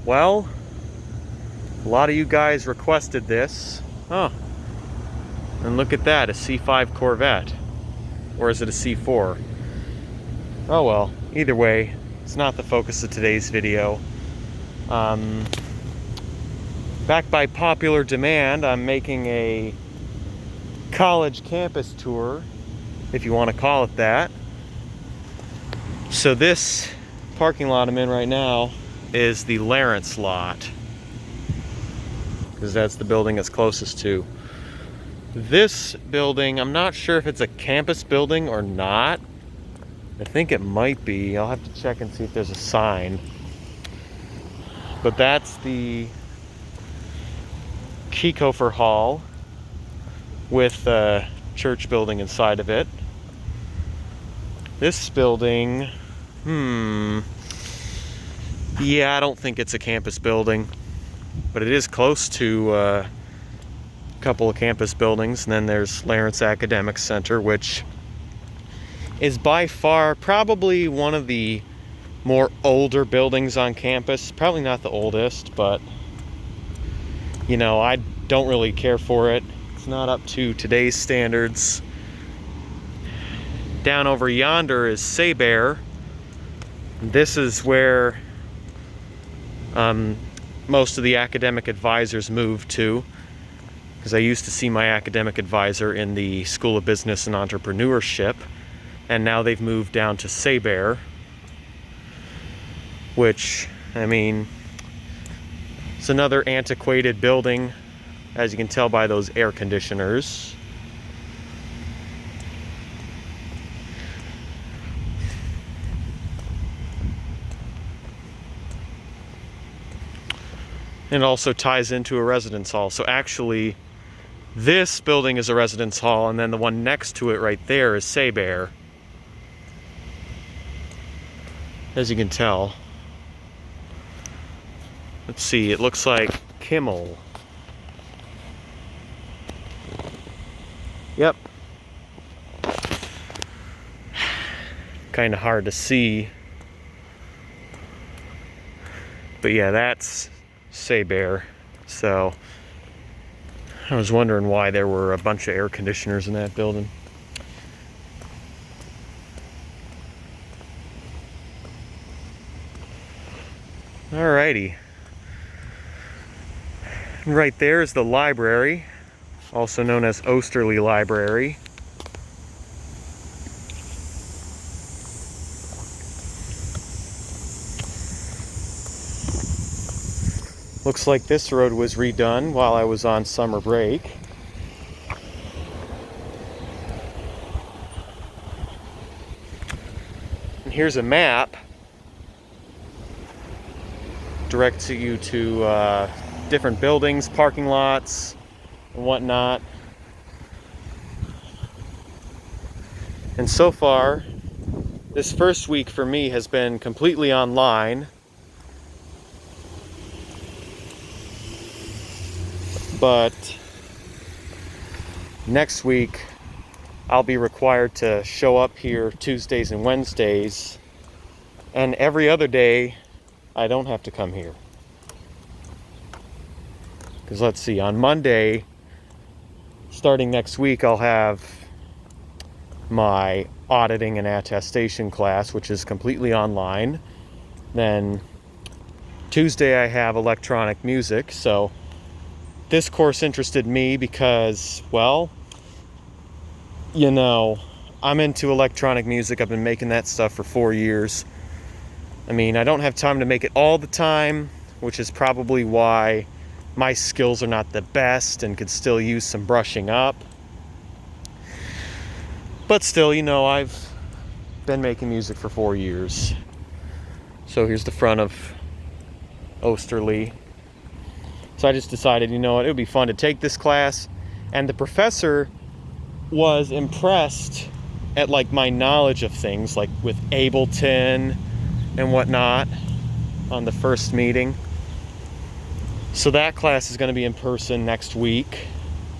Well, a lot of you guys requested this. Oh, and look at that, a C5 Corvette. Or is it a C4? Oh well, either way, it's not the focus of today's video. Back by popular demand, I'm making a college campus tour, if you want to call it that. So this parking lot I'm in right now is the Lawrence lot, because that's the building it's closest to. This building, I'm not sure if it's a campus building or not. I think it might be. I'll have to check and see if there's a sign. But that's the Pfeiffer Hall with a church building inside of it. This building, yeah, I don't think it's a campus building, but it is close to a couple of campus buildings. And then there's Lawrence Academic Center, which is by far probably one of the more older buildings on campus. Probably not the oldest, but you know, I don't really care for it. It's not up to today's standards. Down over yonder is Saybear. This is where most of the academic advisors moved to, because I used to see my academic advisor in the School of Business and Entrepreneurship, and now they've moved down to Saybear, which, I mean, it's another antiquated building, as you can tell by those air conditioners. It also ties into a residence hall. So actually, this building is a residence hall, and then the one next to it right there is Saybear, as you can tell. Let's see, it looks like Kimmel. Yep. Kind of hard to see. But yeah, that's Saybear. So I was wondering why there were a bunch of air conditioners in that building. Alrighty. Right there is the library, also known as Osterly Library. Looks like this road was redone while I was on summer break. And here's a map. Directs you to different buildings, parking lots, and whatnot. And so far, this first week for me has been completely online. But next week, I'll be required to show up here Tuesdays and Wednesdays, and every other day, I don't have to come here. Because let's see, on Monday, starting next week, I'll have my auditing and attestation class, which is completely online. Then Tuesday, I have electronic music. So this course interested me because, well, you know, I'm into electronic music. I've been making that stuff for 4 years. I mean, I don't have time to make it all the time, which is probably why my skills are not the best and could still use some brushing up. But still, you know, I've been making music for 4 years. So here's the front of Osterly. So I just decided, you know what, it would be fun to take this class. And the professor was impressed at like my knowledge of things, like with Ableton and whatnot, on the first meeting. So that class is going to be in person next week,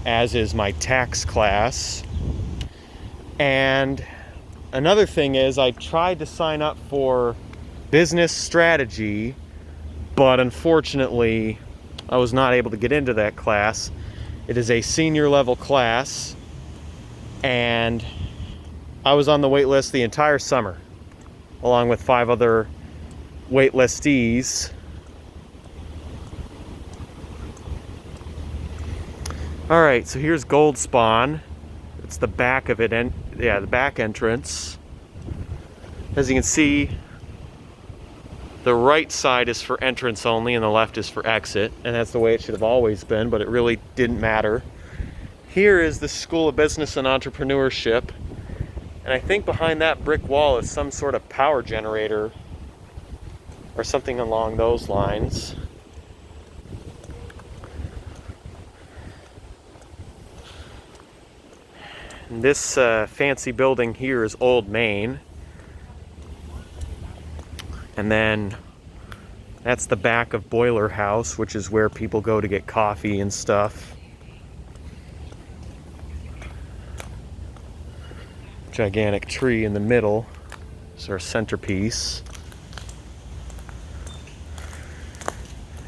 as is my tax class. And another thing is, I tried to sign up for business strategy, but unfortunately I was not able to get into that class. It is a senior level class, and I was on the wait list the entire summer, along with 5 other wait listees. Alright, so here's Gold Spawn. It's the back of it, and yeah, the back entrance. As you can see, the right side is for entrance only and the left is for exit, and that's the way it should have always been, but it really didn't matter. Here is the School of Business and Entrepreneurship, and I think behind that brick wall is some sort of power generator or something along those lines. And this fancy building here is Old Main. And then that's the back of Boiler House, which is where people go to get coffee and stuff. Gigantic tree in the middle is our centerpiece.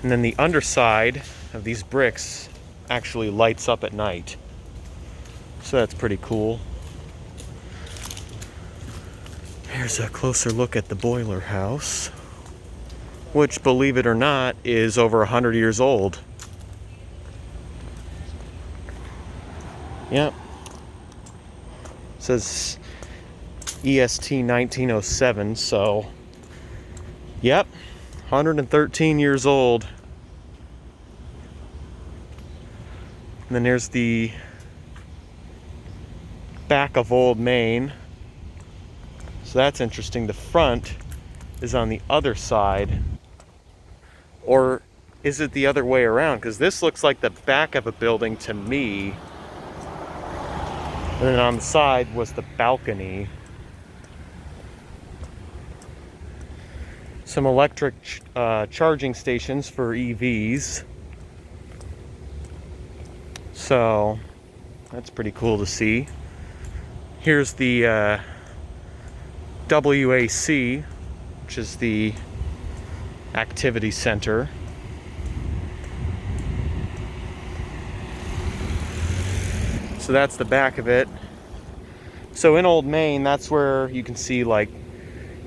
And then the underside of these bricks actually lights up at night. So that's pretty cool. Here's a closer look at the Boiler House, which, believe it or not, is over 100 years old. Yep. It says EST 1907, so yep, 113 years old. And then there's the back of Old Main. So that's interesting. The front is on the other side. Or is it the other way around? Because this looks like the back of a building to me. And then on the side was the balcony. Some electric charging stations for EVs. So that's pretty cool to see. Here's the WAC, which is the activity center. So that's the back of it. So in Old Main, that's where you can see like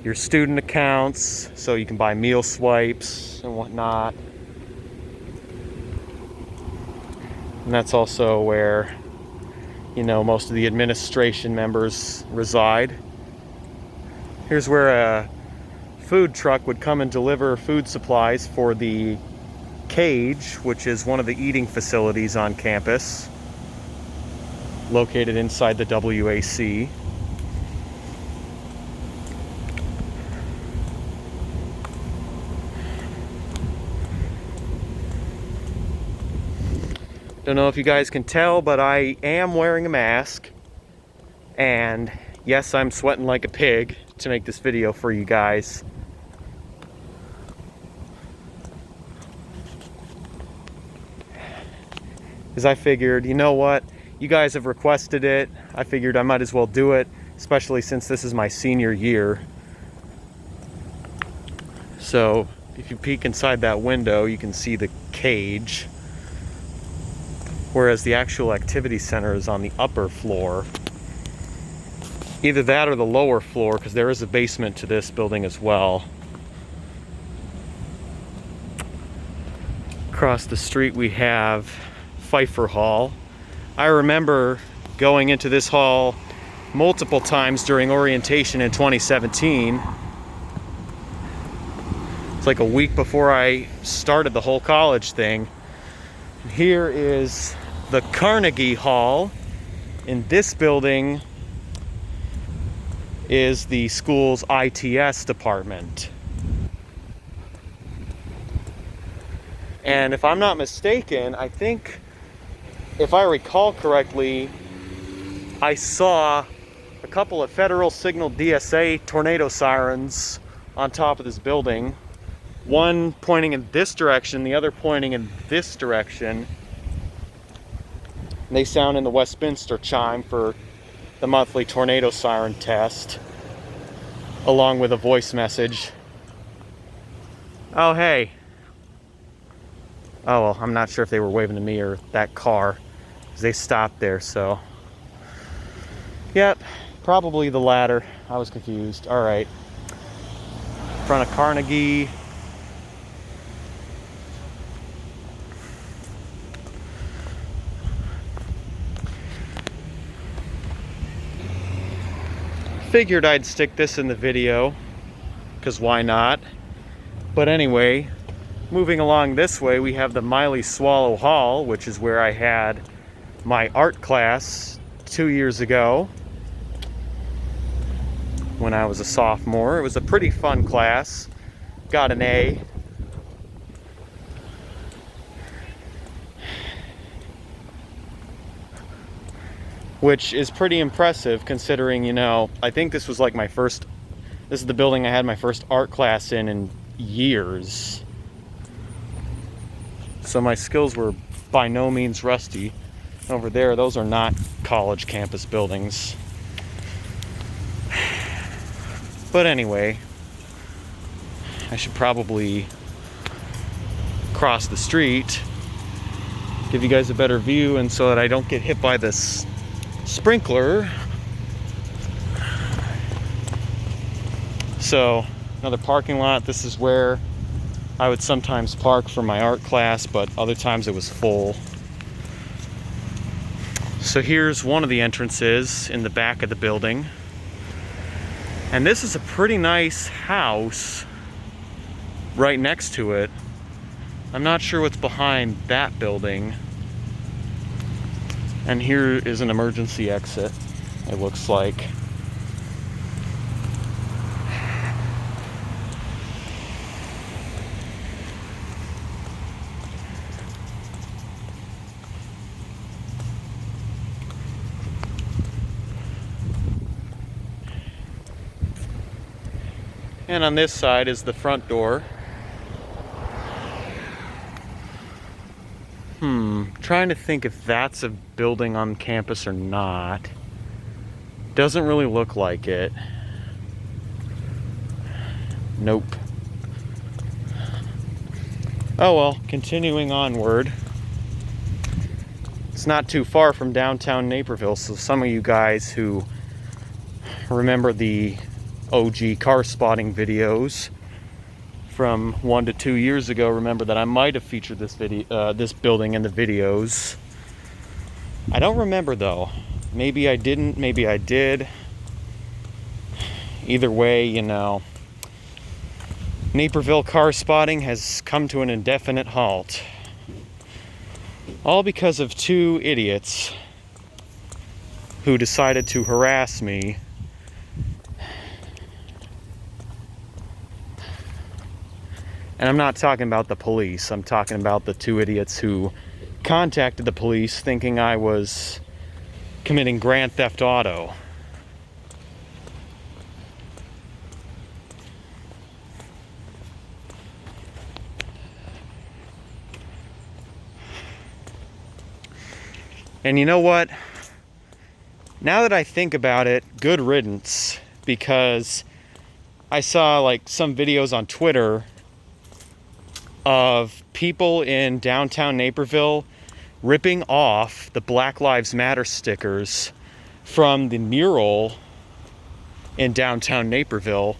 your student accounts, so you can buy meal swipes and whatnot. And that's also where, you know, most of the administration members reside. Here's where a food truck would come and deliver food supplies for the Cage, which is one of the eating facilities on campus, located inside the WAC. Don't know if you guys can tell, but I am wearing a mask, and yes, I'm sweating like a pig to make this video for you guys. Because I figured, you know what, you guys have requested it. I figured I might as well do it, especially since this is my senior year. So if you peek inside that window, you can see the Cage, whereas the actual activity center is on the upper floor. Either that or the lower floor, because there is a basement to this building as well. Across the street we have Pfeiffer Hall. I remember going into this hall multiple times during orientation in 2017. It's like a week before I started the whole college thing. Here is the Carnegie Hall. In this building is the school's ITS department. And if I'm not mistaken, I think, if I recall correctly, I saw a couple of Federal Signal DSA tornado sirens on top of this building. One pointing in this direction, the other pointing in this direction. And they sound in the Westminster chime for the monthly tornado siren test, along with a voice message. Oh hey, Oh, well, I'm not sure if they were waving to me or that car, because they stopped there, so. Yep, probably the latter. I was confused. All right. In front of Carnegie. Figured I'd stick this in the video, because why not? But anyway, moving along this way, we have the Miley Hall, which is where I had my art class 2 years ago when I was a sophomore. It was a pretty fun class. Got an A. Which is pretty impressive considering, you know, I think this was like this is the building I had my first art class in years. So my skills were by no means rusty. Over there, those are not college campus buildings. But anyway, I should probably cross the street, give you guys a better view, and so that I don't get hit by this sprinkler. So, another parking lot. This is where I would sometimes park for my art class, but other times it was full. So here's one of the entrances in the back of the building. And this is a pretty nice house right next to it. I'm not sure what's behind that building. And here is an emergency exit, it looks like. And on this side is the front door. Trying to think if that's a building on campus or not. Doesn't really look like it. Nope. Oh well, continuing onward. It's not too far from downtown Naperville, so some of you guys who remember the OG car spotting videos from 1 to 2 years ago remember that I might have featured this building in the videos. I don't remember though. Maybe I didn't, maybe I did. Either way, you know, Naperville car spotting has come to an indefinite halt. All because of 2 idiots who decided to harass me. And I'm not talking about the police. I'm talking about the 2 idiots who contacted the police thinking I was committing Grand Theft Auto. And you know what? Now that I think about it, good riddance, because I saw like some videos on Twitter of people in downtown Naperville ripping off the Black Lives Matter stickers from the mural in downtown Naperville.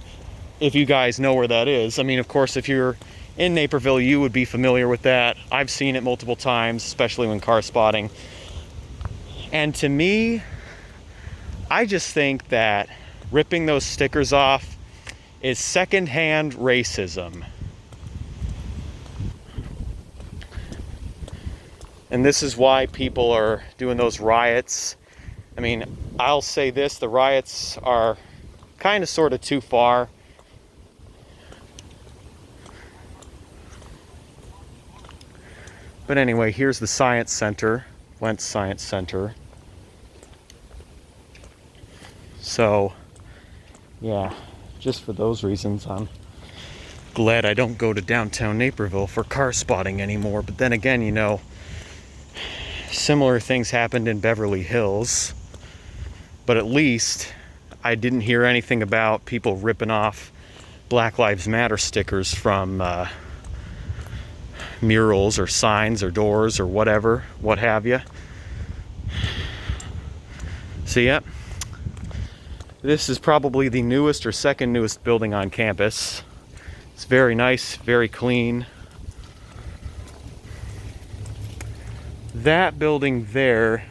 If you guys know where that is. I mean, of course, if you're in Naperville, you would be familiar with that. I've seen it multiple times, especially when car spotting. And to me, I just think that ripping those stickers off is secondhand racism. And this is why people are doing those riots. I mean, I'll say this, the riots are kind of sort of too far. But anyway, here's the Science Center, Wentz Science Center. So, yeah, just for those reasons, I'm glad I don't go to downtown Naperville for car spotting anymore. But then again, you know, similar things happened in Beverly Hills, but at least I didn't hear anything about people ripping off Black Lives Matter stickers from murals or signs or doors or whatever, what have you. So yeah, this is probably the newest or second newest building on campus. It's very nice, very clean. That building there,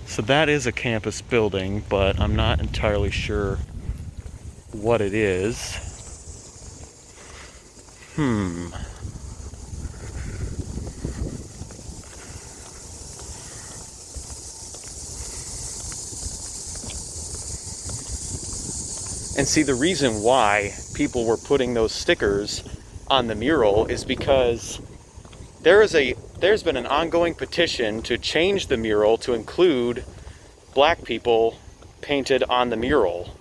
so that is a campus building, but I'm not entirely sure what it is. And see, the reason why people were putting those stickers on the mural is because there's been an ongoing petition to change the mural to include black people painted on the mural.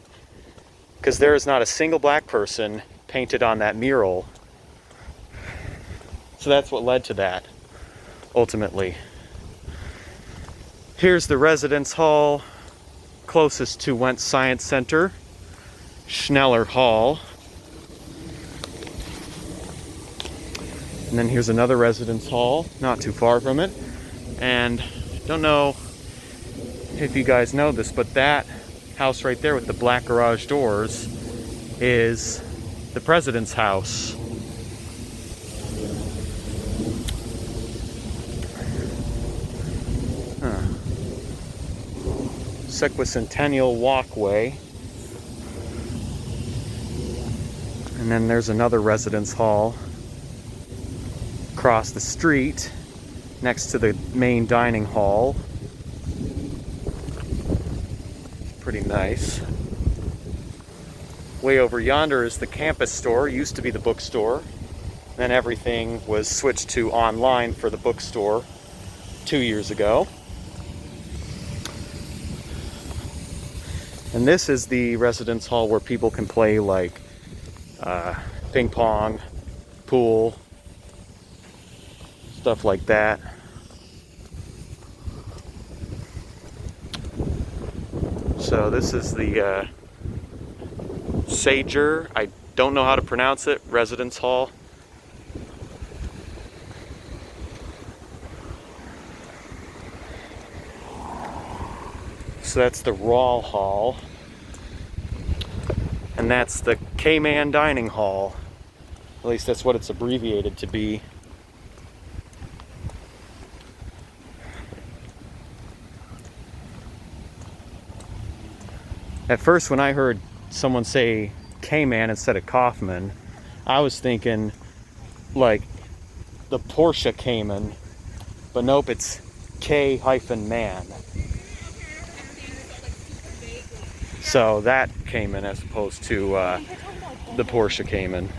Because there is not a single black person painted on that mural. So that's what led to that, ultimately. Here's the residence hall closest to Wentz Science Center, Schneller Hall. And then here's another residence hall, not too far from it. And don't know if you guys know this, but that house right there with the black garage doors is the president's house. Sesquicentennial walkway. And then there's another residence hall across the street next to the main dining hall. Pretty nice. Way over yonder is the campus store. It used to be the bookstore. Then everything was switched to online for the bookstore 2 years ago. And this is the residence hall where people can play like ping pong, pool, stuff like that. So this is the Sager, I don't know how to pronounce it, residence hall. So that's the Rawl Hall. And that's the K-Man Dining Hall. At least that's what it's abbreviated to be. At first, when I heard someone say K-Man instead of Kaufman, I was thinking like the Porsche Cayman, but nope, it's K-Man. So that Cayman as opposed to the Porsche Cayman.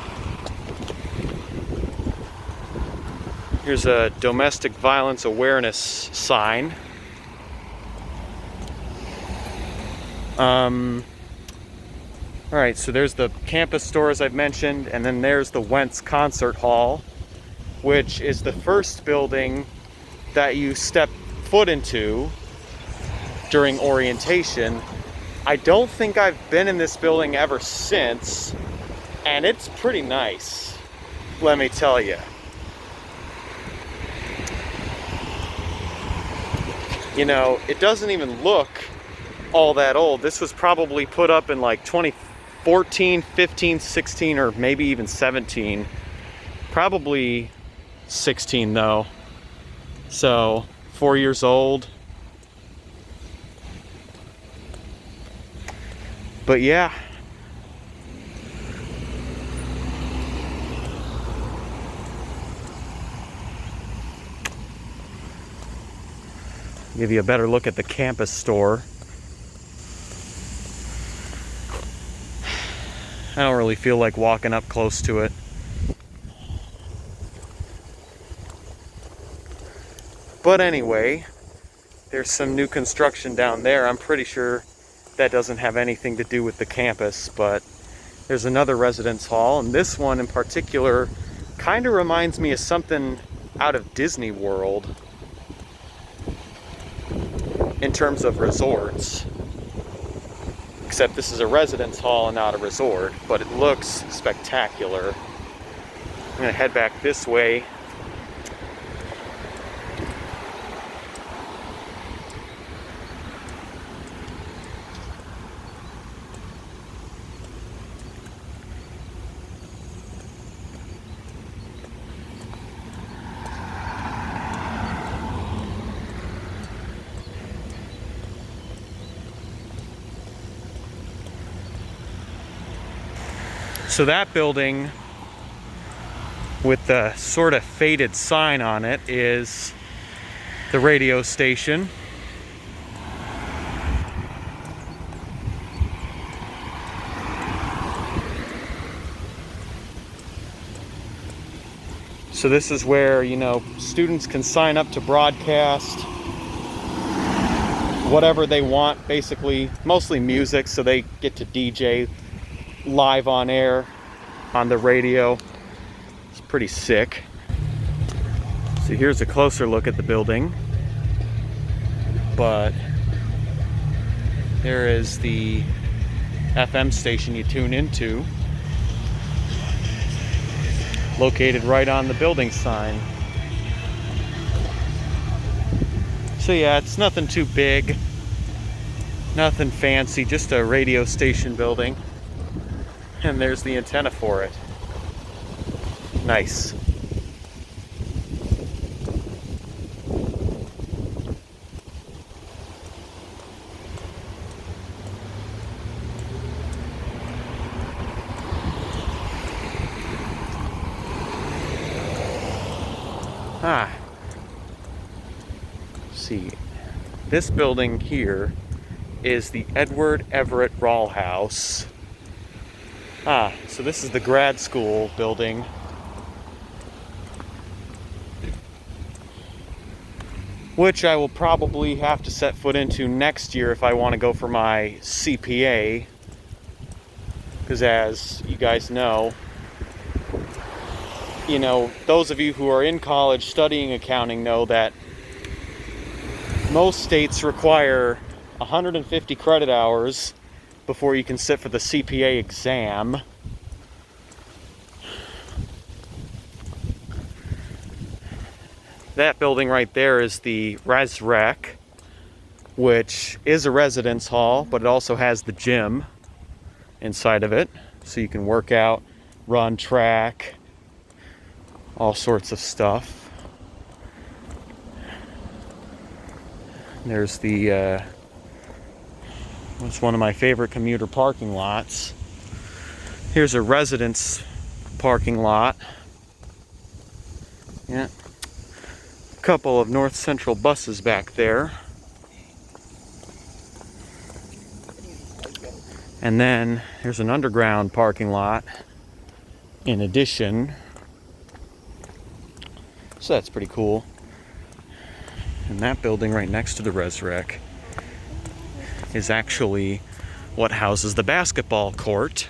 Here's a domestic violence awareness sign. Alright, so there's the campus store as I've mentioned, and then there's the Wentz Concert Hall, which is the first building that you step foot into during orientation. I don't think I've been in this building ever since, and it's pretty nice, let me tell you. You know, it doesn't even look all that old. This was probably put up in like 2014, 15, 16, or maybe even 17. Probably 16 though. So 4 years old. But yeah. Give you a better look at the campus store. I don't really feel like walking up close to it. But anyway, there's some new construction down there. I'm pretty sure that doesn't have anything to do with the campus, but there's another residence hall, and this one in particular kind of reminds me of something out of Disney World in terms of resorts. Except this is a residence hall and not a resort, but it looks spectacular. I'm gonna head back this way. So that building with the sort of faded sign on it is the radio station. So this is where, you know, students can sign up to broadcast whatever they want, basically, mostly music, so they get to DJ live on air on the radio. It's pretty sick. So here's a closer look at the building. But there is the FM station you tune into, located right on the building sign. So yeah, it's nothing too big, nothing fancy, just a radio station building. And there's the antenna for it. Nice. See, this building here is the Everett Rall House. So this is the grad school building. Which I will probably have to set foot into next year if I want to go for my CPA. Because as you guys know, those of you who are in college studying accounting know that most states require 150 credit hours before you can sit for the CPA exam. That building right there is the Res Rec, which is a residence hall, but it also has the gym inside of it, so you can work out, run track, all sorts of stuff. There's the it's one of my favorite commuter parking lots. Here's a residence parking lot. Yeah. A couple of North Central buses back there. And then there's an underground parking lot in addition. So that's pretty cool. And that building right next to the Res Rec is actually what houses the basketball court.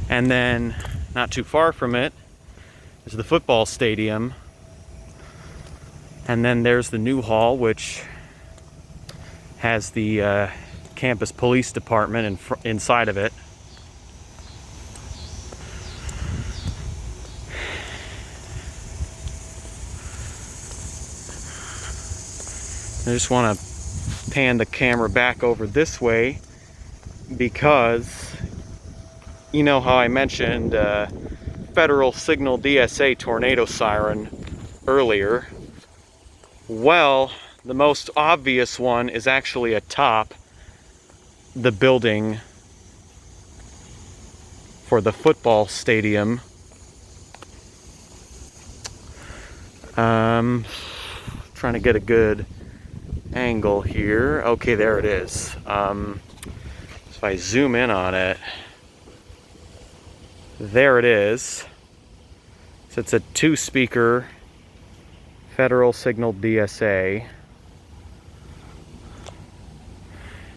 And then, not too far from it, is the football stadium. And then there's the new hall, which has the campus police department inside of it. I just want to pan the camera back over this way because you know how I mentioned Federal Signal DSA tornado siren earlier. Well, the most obvious one is actually atop the building for the football stadium. Trying to get a good angle here. Okay, there it is. So if I zoom in on it, there it is. So it's a 2-speaker Federal Signal DSA.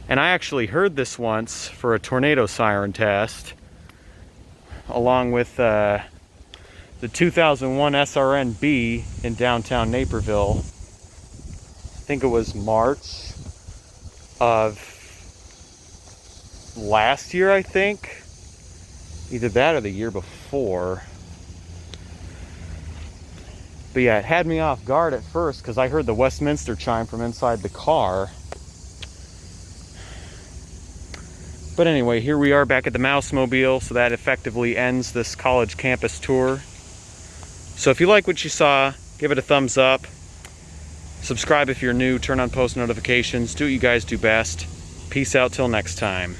And I actually heard this once for a tornado siren test, along with the 2001 SRN-B in downtown Naperville. I think it was March of last year, I think. Either that or the year before. But yeah, it had me off guard at first because I heard the Westminster chime from inside the car. But anyway, here we are back at the Mousemobile, so that effectively ends this college campus tour. So if you like what you saw, give it a thumbs up. Subscribe if you're new, turn on post notifications, do what you guys do best. Peace out till next time.